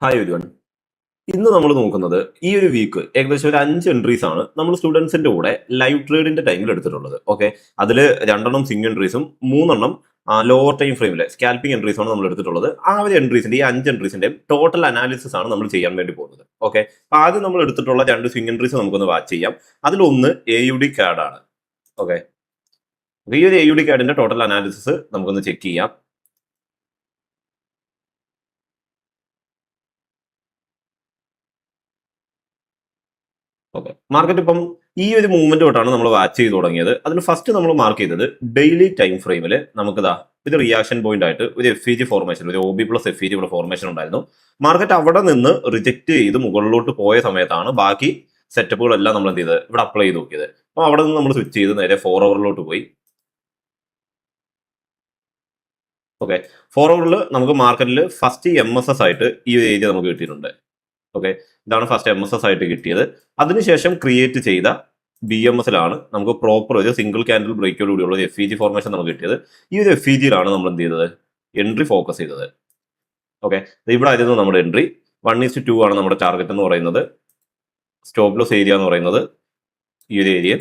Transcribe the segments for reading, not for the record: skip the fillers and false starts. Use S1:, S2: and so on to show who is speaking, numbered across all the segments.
S1: Hi everyone. ഇന്ന് നമ്മൾ നോക്കുന്നത് ഈ ഒരു വീക്ക് ഏകദേശം ഒരു 5 എൻട്രീസ് ആണ് നമ്മൾ സ്റ്റുഡൻസിന്റെ കൂടെ ലൈവ് ട്രേഡിന്റെ ടൈമിൽ എടുത്തിട്ടുള്ളത്. ഓക്കെ, അതിൽ 2 സ്വിംഗ് എൻട്രീസും 3 ലോവർ ടൈം ഫ്രെയിമിലെ സ്കാൽപ്പിംഗ് എൻട്രീസ് ആണ് നമ്മൾ എടുത്തിട്ടുള്ളത്. ആ ഒരു എൻട്രീസിന്റെ ഈ 5 എൻട്രീസിന്റെ ടോട്ടൽ അനാലിസിസ് ആണ് നമ്മൾ ചെയ്യാൻ വേണ്ടി പോകുന്നത്. ഓക്കെ, ആദ്യം നമ്മൾ എടുത്തിട്ടുള്ള 2 സ്വിംഗ് എൻട്രീസ് നമുക്കൊന്ന് വാച്ച് ചെയ്യാം. അതിലൊന്ന് AUD കാർഡ് ആണ്. ഓക്കെ, ഈ ഒരു AUD കാർഡിന്റെ ടോട്ടൽ അനാലിസിസ് നമുക്കൊന്ന് ചെക്ക് ചെയ്യാം. ഓക്കെ, മാർക്കറ്റ് ഇപ്പം ഈ ഒരു മൂവ്മെന്റ് തൊട്ടാണ് നമ്മൾ വാച്ച് ചെയ്ത് തുടങ്ങിയത്. അതിൽ ഫസ്റ്റ് നമ്മൾ മാർക്ക് ചെയ്തത് ഡെയിലി ടൈം ഫ്രെയിമിൽ നമുക്കിതാ ഇത് റിയാക്ഷൻ പോയിന്റ് ആയിട്ട് ഒരു FEG ഫോർമേഷൻ, ഒരു OB പ്ലസ് FEG ഇവിടെ ഫോർമേഷൻ ഉണ്ടായിരുന്നു. മാർക്കറ്റ് അവിടെ നിന്ന് റിജക്ട് ചെയ്ത് മുകളിലോട്ട് പോയ സമയത്താണ് ബാക്കി സെറ്റപ്പുകളെല്ലാം നമ്മൾ എന്ത് ചെയ്തത്, ഇവിടെ അപ്ലൈ ചെയ്ത് നോക്കിയത്. അപ്പോൾ അവിടെ നിന്ന് നമ്മൾ സ്വിച്ച് ചെയ്ത് നേരെ 4 അവറിലോട്ട് പോയി. ഓക്കെ, 4 അവറിൽ നമുക്ക് മാർക്കറ്റിൽ ഫസ്റ്റ് MSS ആയിട്ട് ഈ ഒരു ഏരിയ നമുക്ക് കിട്ടിയിട്ടുണ്ട്. ഓക്കെ, ഇതാണ് ഫസ്റ്റ് MSS ആയിട്ട് കിട്ടിയത്. അതിനുശേഷം ക്രിയേറ്റ് ചെയ്ത BMSലാണ് നമുക്ക് പ്രോപ്പർ ഒരു സിംഗിൾ ക്യാൻഡിൽ ബ്രേക്കോട് കൂടിയുള്ള ഒരു FEG ഫോർമേഷൻ നമുക്ക് കിട്ടിയത്. ഈ ഒരു FEGയിലാണ് നമ്മൾ എന്ത് ചെയ്തത്, എൻട്രി ഫോക്കസ് ചെയ്തത്. ഓക്കെ, ഇവിടെ ആയിരുന്നു നമ്മുടെ എൻട്രി. 1:2 ആണ് നമ്മുടെ ടാർഗറ്റ് എന്ന് പറയുന്നത്. സ്റ്റോപ്പ് ലോസ് ഏരിയ എന്ന് പറയുന്നത് ഈ ഒരു ഏരിയ.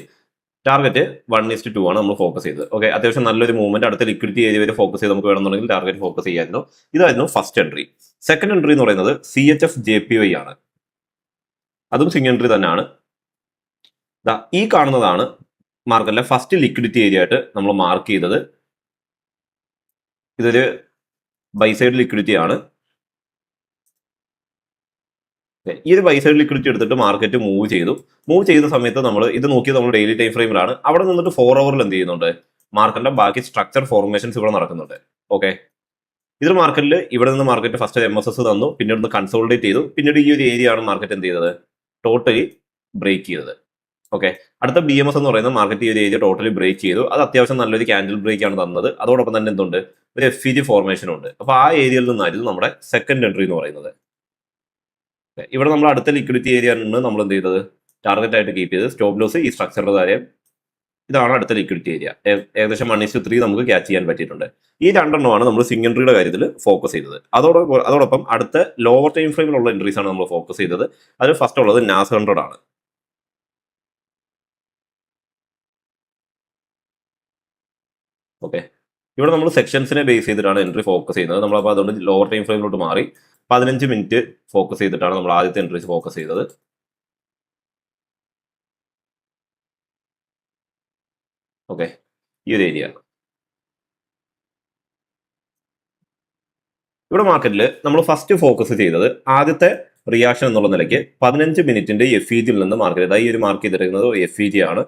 S1: ടാർഗറ്റ് 1:2 ആണ് നമ്മൾ ഫോക്കസ് ചെയ്തത്. ഓക്കെ, അത്യാവശ്യം നല്ലൊരു മൂവ്മെന്റ് അടുത്ത ലിക്വിഡിറ്റി ഏരിയ വരെ ഫോക്കസ് ചെയ്ത് നമുക്ക് വേണമെന്നുണ്ടെങ്കിൽ ടാർഗറ്റ് ഫോക്കസ് ചെയ്യായിരുന്നു. ഇതായിരുന്നു ഫസ്റ്റ് എൻട്രി. സെക്കൻഡ് എൻട്രി എന്ന് പറയുന്നത് CHF JPY ആണ്. അതും സ്വിംഗ് എൻട്രി തന്നെയാണ്. ഈ കാണുന്നതാണ് മാർക്കറ്റിലെ ഫസ്റ്റ് ലിക്വിഡിറ്റി ഏരിയ ആയിട്ട് നമ്മൾ മാർക്ക് ചെയ്തത്. ഇതൊരു ബൈ സൈഡ് ലിക്വിഡിറ്റി ആണ്. ഈ ഒരു ബൈ സൈഡ് ലിക്വിഡിറ്റി എടുത്തിട്ട് മാർക്കറ്റ് മൂവ് ചെയ്ത സമയത്ത് നമ്മൾ ഇത് നോക്കിയത് നമ്മൾ ഡെയിലി ടൈം ഫ്രെയിമിലാണ്. അവിടെ നിന്നിട്ട് 4 അവറിൽ എന്ത് ചെയ്യുന്നുണ്ട്, മാർക്കറ്റിന്റെ ബാക്കി സ്ട്രക്ചർ ഫോർമേഷൻസ് ഇവിടെ നടക്കുന്നുണ്ട്. ഓക്കെ, ഇതിൽ മാർക്കറ്റിൽ ഇവിടെ നിന്ന് മാർക്കറ്റ് ഫസ്റ്റ് MSS തന്നു, പിന്നീട് കൺസോളിഡേറ്റ് ചെയ്തു, പിന്നീട് ഈ ഒരു ഏരിയ ആണ് മാർക്കറ്റ് എന്ത് ചെയ്തത്, ടോട്ടലി ബ്രേക്ക് ചെയ്തത്. ഓക്കെ, അടുത്ത BMS എന്ന് പറയുന്നത് മാർക്കറ്റ് ഈ ഒരു ഏരിയ ടോട്ടലി ബ്രേക്ക് ചെയ്തു. അത് അത്യാവശ്യം നല്ലൊരു ക്യാൻഡിൽ ബ്രേക്ക് ആണ് തന്നത്. അതോടൊപ്പം തന്നെ എന്തുണ്ട്, ഒരു FEG ഫോർമേഷൻ ഉണ്ട്. അപ്പൊ ആ ഏരിയയിൽ നിന്നായിരുന്നു നമ്മുടെ സെക്കൻഡ് എൻട്രി എന്ന് പറയുന്നത്. ഇവിടെ നമ്മൾ അടുത്ത ലിക്വിഡിറ്റി ഏരിയ ആണ് നമ്മൾ എന്ത് ചെയ്തത്, ടാർഗറ്റ് ആയിട്ട് കീപ്പ് ചെയ്ത് സ്റ്റോപ്പ് ലോസ് ഈ സ്ട്രക്ചറുടെ കാര്യം. ഇതാണ് അടുത്ത ലിക്വിഡിറ്റി ഏരിയ. ഏകദേശം 1:3 നമുക്ക് ക്യാച്ച് ചെയ്യാൻ പറ്റിയിട്ടുണ്ട്. ഈ 2 നമ്മൾ സ്വിംഗ് എൻട്രിയുടെ കാര്യത്തിൽ ഫോക്കസ് ചെയ്തത്. അതോടൊപ്പം അടുത്ത ലോവർ ടൈം ഫ്രെയിമിലുള്ള എൻട്രീസ് ആണ് നമ്മൾ ഫോക്കസ് ചെയ്തത്. അതിൽ ഫസ്റ്റ് ഉള്ളത് NAS 100 ആണ്. ഓക്കെ, ഇവിടെ നമ്മൾ സെക്ഷൻസിനെ ബേസ് ചെയ്തിട്ടാണ് എൻട്രി ഫോക്കസ് ചെയ്യുന്നത്. നമ്മളപ്പോൾ അതുകൊണ്ട് ലോവർ ടൈം ഫ്രെയിമിലോട്ട് മാറി 15 മിനിറ്റ് ഫോക്കസ് ചെയ്തിട്ടാണ് നമ്മൾ ആദ്യത്തെ എൻട്രീസ് ഫോക്കസ് ചെയ്തത്. ഓക്കെ, ഈ ഒരു ഏരിയ. ഇവിടെ മാർക്കറ്റിൽ നമ്മൾ ഫസ്റ്റ് ഫോക്കസ് ചെയ്തത് ആദ്യത്തെ റിയാക്ഷൻ എന്നുള്ള നിലയ്ക്ക് 15 മിനിറ്റിന്റെ FEGയിൽ നിന്ന് മാർക്കറ്റ്, അതായത് ഈ ഒരു മാർക്ക് ചെയ്തിരിക്കുന്നത് FEG ആണ്.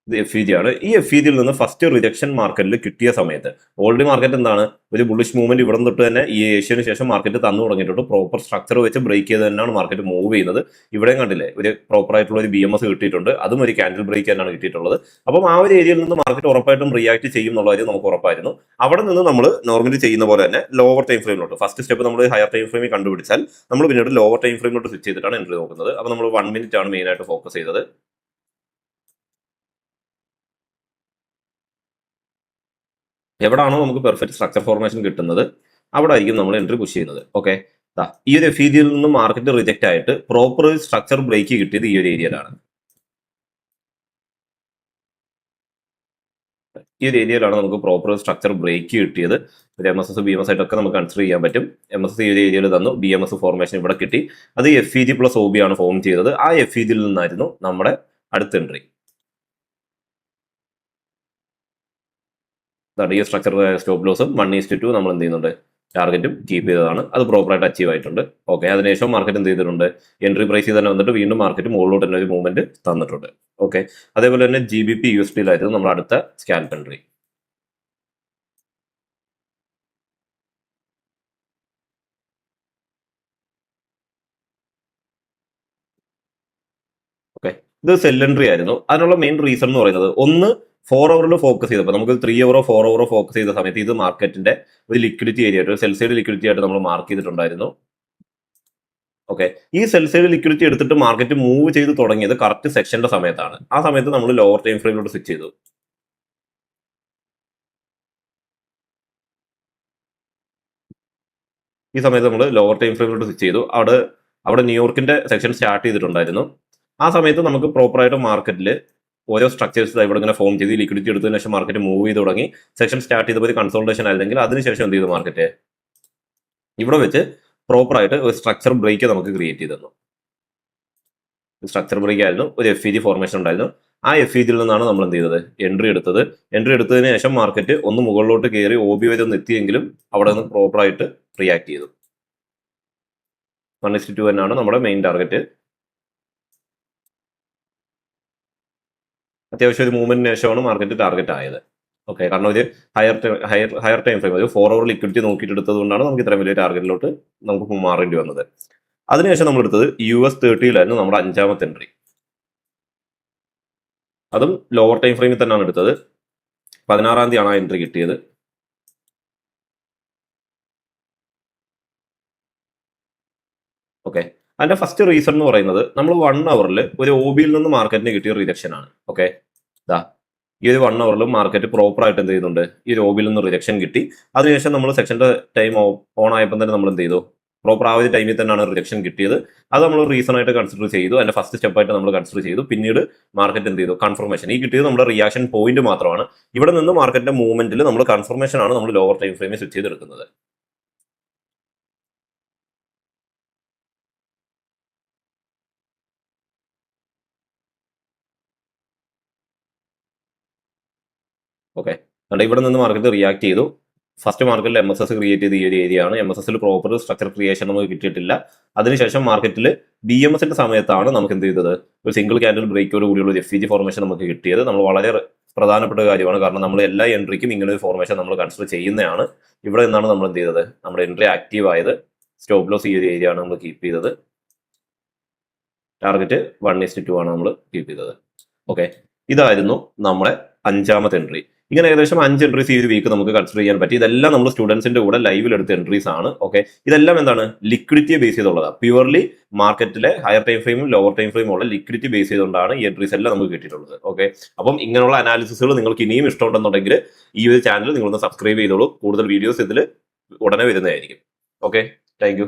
S1: ഇത് FEG ആണ്. ഈ FEGയിൽ നിന്ന് ഫസ്റ്റ് റിജക്ഷൻ മാർക്കറ്റിൽ കിട്ടിയ സമയത്ത് ഓൾറെഡി മാർക്കറ്റ് എന്താണ്, ഒരു ബുള്ളിഷ് മൂവ്മെന്റ് ഇവിടെ തൊട്ട് തന്നെ ഈ ഏഷ്യന് ശേഷം മാർക്കറ്റ് തന്നു തുടങ്ങിയിട്ടുണ്ട്. പ്രോപ്പർ സ്ട്രക്ചർ വെച്ച് ബ്രേക്ക് ചെയ്ത് തന്നെയാണ് മാർക്കറ്റ് മൂവ് ചെയ്യുന്നത്. ഇവിടെയും കണ്ടില്ലേ, ഒരു പ്രോപ്പർ ആയിട്ടുള്ള ഒരു BMS കിട്ടിയിട്ടുണ്ട്. അതും ഒരു ക്യാൻഡിൽ ബ്രേക്ക് തന്നെയാണ് കിട്ടിയിട്ടുള്ളത്. അപ്പം ആ ഒരു ഏരിയയിൽ നിന്ന് മാർക്കറ്റ് ഉറപ്പായിട്ടും റിയാക്ട് ചെയ്യും എന്നുള്ള കാര്യം നമുക്ക് ഉറപ്പായിരുന്നു. അവിടെ നിന്ന് നമ്മൾ നോർമലി ചെയ്യുന്ന പോലെ തന്നെ ലോവർ ടൈം ഫ്രെയിമിലോട്ട് ഫസ്റ്റ് സ്റ്റെപ്പ് നമ്മൾ ഹയർ ടൈം ഫ്രെയിമിൽ കണ്ടുപിടിച്ചാൽ നമ്മൾ പിന്നീട് ലോവർ ടൈം ഫ്രെയിമിലോട്ട് സ്വിച്ച് ചെയ്തിട്ടാണ് എൻട്രി നോക്കുന്നത്. അപ്പോൾ നമ്മൾ 1 മിനിറ്റ് ആണ് മെയിൻ ആയിട്ട് ഫോക്കസ് ചെയ്തത്. എവിടാണോ നമുക്ക് പെർഫെക്റ്റ് സ്ട്രക്ചർ ഫോർമേഷൻ കിട്ടുന്നത് അവിടെ ആയിരിക്കും നമ്മൾ എൻട്രി പുഷ് ചെയ്യുന്നത്. ഓക്കെ, ഈ ഒരു FEGയിൽ നിന്ന് മാർക്കറ്റ് റിജക്റ്റ് ആയിട്ട് പ്രോപ്പർ സ്ട്രക്ചർ ബ്രേക്ക് കിട്ടിയത് ഈ ഒരു ഏരിയയിലാണ്. ഈ ഒരു ഏരിയയിലാണ് നമുക്ക് പ്രോപ്പർ സ്ട്രക്ചർ ബ്രേക്ക് കിട്ടിയത്. ഒരു MSS BMS ആയിട്ടൊക്കെ നമുക്ക് കൺസിഡർ ചെയ്യാൻ പറ്റും. MSS ഈ ഒരു ഏരിയയിൽ തന്നു, BMS ഫോർമേഷൻ ഇവിടെ കിട്ടി. അത് FEG പ്ലസ് OB ആണ് ഫോം ചെയ്തത്. ആ FEGയിൽ നിന്നായിരുന്നു നമ്മുടെ അടുത്ത എൻട്രി. ഈ സ്ട്രക്ചർ സ്റ്റോപ്പ് ലോസും 1:2 നമ്മൾ എന്ത് ചെയ്യുന്നുണ്ട്, ടാർഗറ്റും കീപ്പ് ചെയ്തതാണ്. അത് പ്രോപ്പറായിട്ട് അച്ചീവ് ആയിട്ടുണ്ട്. ഓക്കെ, അതിനുശേഷം മാർക്കറ്റ് എന്ത് ചെയ്തിട്ടുണ്ട്, എൻട്രി പ്രൈസ് തന്നെ വന്നിട്ട് വീണ്ടും മാർക്കറ്റ് മുകളിലോട്ട് തന്നെ ഒരു മൂവ്മെന്റ് തന്നിട്ടുണ്ട്. ഓക്കെ, അതേപോലെ തന്നെ GBP USDയിലായിരുന്നു നമ്മൾ അടുത്ത സ്കാൽപ്പ് എൻട്രി. ഓക്കെ, ഇത് സെൽ എൻട്രി ആയിരുന്നു. അതിനുള്ള മെയിൻ റീസൺ എന്ന് പറയുന്നത് ഒന്ന് 4 അവറിൽ ഫോക്കസ് ചെയ്തപ്പോൾ നമുക്ക് 3 അവറോ 4 അവറോ ഫോക്കസ് ചെയ്ത സമയത്ത് ഇത് മാർക്കറ്റിന്റെ ഒരു ലിക്വിഡിറ്റി ഏരിയ ആയിട്ട്, ഒരു സെൽ സൈഡ് ലിക്വിഡിറ്റി ആയിട്ട് നമ്മൾ മാർക്ക് ചെയ്തിട്ടുണ്ടായിരുന്നു. ഓക്കെ, ഈ സെൽ സൈഡ് ലിക്വിഡിറ്റി എടുത്തിട്ട് മാർക്കറ്റ് മൂവ് ചെയ്ത് തുടങ്ങിയത് കറക്റ്റ് സെക്ഷന്റെ സമയത്താണ്. ആ സമയത്ത് നമ്മൾ ലോവർ ടൈം ഫ്രെയിമിലോട്ട് സ്വിച്ച് ചെയ്തു. ഈ സമയത്ത് നമ്മൾ ലോവർ ടൈം ഫ്രെയിമിലോട്ട് സ്വിച്ച് ചെയ്തു. അവിടെ ന്യൂയോർക്കിന്റെ സെക്ഷൻ സ്റ്റാർട്ട് ചെയ്തിട്ടുണ്ടായിരുന്നു. ആ സമയത്ത് നമുക്ക് പ്രോപ്പറായിട്ട് മാർക്കറ്റിൽ ഓരോ സ്ട്രക്ചേഴ്സ് ഇവിടെ ഇങ്ങനെ ഫോം ചെയ്ത് ലിക്വിഡിറ്റി എടുത്തതിന് ശേഷം മാർക്കറ്റ് മൂവ് ചെയ്ത് തുടങ്ങി. സെക്ഷൻ സ്റ്റാർട്ട് ചെയ്തപ്പോൾ കൺസോൾട്ടേഷൻ അല്ലെങ്കിൽ അതിനുശേഷം എന്ത് ചെയ്തു മാർക്കറ്റ് ഇവിടെ വെച്ച് പ്രോപ്പറായിട്ട് ഒരു സ്ട്രക്ചർ ബ്രേക്ക് നമുക്ക് ക്രിയേറ്റ് ചെയ്ത് തന്നു. സ്ട്രക്ചർ ബ്രേക്ക് ആയിരുന്നു, ഒരു FEG ഫോർമേഷൻ ഉണ്ടായിരുന്നു. ആ FEGയിൽ നിന്നാണ് നമ്മൾ എന്ത് ചെയ്തത് എൻട്രി എടുത്തതിന് ശേഷം മാർക്കറ്റ് ഒന്ന് മുകളിലോട്ട് കയറി OB വരെ ഒന്ന് എത്തിയെങ്കിലും അവിടെ നിന്ന് പ്രോപ്പറായിട്ട് റിയാക്ട് ചെയ്തു. 1:2 തന്നെയാണ് നമ്മുടെ മെയിൻ ടാർഗറ്റ്. അത്യാവശ്യം ഒരു മൂവ്മെന്റിന് ശേഷമാണ് മാർക്കറ്റ് ടാർഗറ്റ് ആയത്. ഓക്കെ, കാരണം ഒരു ഹയർ ടൈം ഫ്രെയിം, ഒരു 4 hour ലിക്വിഡിറ്റി നോക്കിയിട്ട് എടുത്തത് കൊണ്ടാണ് നമുക്ക് ഇത്രയും വലിയ ടാർഗറ്റിലോട്ട് നമുക്ക് മാറേണ്ടി വന്നത്. അതിനുശേഷം നമ്മൾ എടുത്തത് US30 നമ്മുടെ 5ാമത്തെ എൻട്രി. അതും ലോവർ ടൈം ഫ്രെയിമിൽ തന്നെയാണ് എടുത്തത്. 16-ാം തീയതിയാണ് ആ എൻട്രി കിട്ടിയത്. ഓക്കെ, അതിന്റെ ഫസ്റ്റ് റീസൺ എന്ന് പറയുന്നത് നമ്മൾ 1 hourൽ ഒരു OBയിൽ നിന്ന് മാർക്കറ്റിന് കിട്ടിയ റിജക്ഷൻ ആണ്. ഓക്കെ, ഈ ഒരു 1 hourലും മാർക്കറ്റ് പ്രോപ്പറായിട്ട് എന്ത് ചെയ്യുന്നുണ്ട്, ഈ ഒരു OBയിൽ നിന്ന് റിജക്ഷൻ കിട്ടി. അതിനുശേഷം നമ്മൾ സെക്ഷന്റെ ടൈം ഓൺ ആയപ്പോൾ തന്നെ നമ്മൾ എന്ത് ചെയ്തു, പ്രോപ്പർ ആ ഒരു ടൈമിൽ തന്നെയാണ് റിജക്ഷൻ കിട്ടിയത്. അത് നമ്മൾ റീസൺ ആയിട്ട് കൺസിഡർ ചെയ്തു. അതിന്റെ ഫസ്റ്റ് സ്റ്റെപ്പായിട്ട് നമ്മൾ കൺസിഡർ ചെയ്തു. പിന്നീട് മാർക്കറ്റ് എന്ത് ചെയ്തു, കൺഫർമേഷൻ. ഈ കിട്ടിയത് നമ്മുടെ റിയാക്ഷൻ പോയിന്റ് മാത്രമാണ്. ഇവിടെ നിന്ന് മാർക്കറ്റിന്റെ മൂവ്മെന്റിൽ നമ്മൾ കൺഫർമേഷൻ ആണ് നമ്മൾ ലോവർ ടൈം ഫ്രെയിമിൽ സ്വിച്ച് ചെയ്തെടുക്കുന്നത്. ഓക്കെ, അതുകൊണ്ട് ഇവിടെ നിന്ന് മാർക്കറ്റ് റിയാക്ട് ചെയ്തു. ഫസ്റ്റ് മാർക്കറ്റിൽ MSS ക്രിയേറ്റ് ചെയ്ത ഈ ഒരു ഏരിയ ആണ്. MSSൽ പ്രോപ്പർ സ്ട്രക്ചർ ക്രിയേഷൻ നമുക്ക് കിട്ടിയിട്ടില്ല. അതിനുശേഷം മാർക്കറ്റിൽ BMSന്റെ സമയത്താണ് നമുക്ക് എന്ത് ചെയ്തത്, ഒരു സിംഗിൾ ക്യാൻഡിൽ ബ്രേക്കോട് കൂടിയുള്ള ഒരു FEG ഫോർമേഷൻ നമുക്ക് കിട്ടിയത്. നമ്മൾ വളരെ പ്രധാനപ്പെട്ട കാര്യമാണ്, കാരണം നമ്മൾ എല്ലാ എൻട്രിക്കും ഇങ്ങനെ ഒരു ഫോർമേഷൻ നമ്മൾ കൺസിഡർ ചെയ്യുന്നതാണ്. ഇവിടെ നിന്നാണ് നമ്മൾ എന്ത് ചെയ്തത്, നമ്മുടെ എൻട്രി ആക്റ്റീവ് ആയത്. സ്റ്റോപ്പ് ലോസ് ഈ ഒരു ഏരിയ ആണ് നമ്മൾ കീപ്പ് ചെയ്തത്. ടാർഗറ്റ് 1:2 ആണ് നമ്മൾ കീപ്പ് ചെയ്തത്. ഓക്കെ, ഇതായിരുന്നു നമ്മുടെ 5ാമത്തെ എൻട്രി. ഇങ്ങനെ ഏകദേശം 5 എൻട്രീസ് ഈ ഒരു വീക്ക് നമുക്ക് കൺസിഡർ ചെയ്യാൻ പറ്റി. ഇതെല്ലാം നമ്മൾ സ്റ്റുഡൻസിന്റെ കൂടെ ലൈവിൽ എടുത്ത എൻട്രീസ് ആണ്. ഓക്കെ, ഇതെല്ലാം എന്താണ്, ലിക്വിഡിറ്റിയെ ബേസ് ചെയ്തുള്ളതാണ്. പ്യുവർലി മാർക്കറ്റിലെ ഹയർ ടൈം ഫ്രെയിമും ലോവർ ടൈം ഫ്രെയിമും ഉള്ള ലിക്വിഡിറ്റി ബേസ് ചെയ്തുകൊണ്ടാണ് ഈ എൻട്രീസ് എല്ലാം നമുക്ക് കിട്ടിയിട്ടുള്ളത്. ഓക്കെ, അപ്പം ഇങ്ങനെയുള്ള അനാലിസിസുകൾ നിങ്ങൾക്ക് ഇനിയും ഇഷ്ടമുണ്ടെന്നുണ്ടെങ്കിൽ ഈ ഒരു ചാനൽ നിങ്ങളൊന്ന് സബ്സ്ക്രൈബ് ചെയ്തോളൂ. കൂടുതൽ വീഡിയോസ് ഇതിൽ ഉടനെ വരുന്നതായിരിക്കും. Okay, thank you.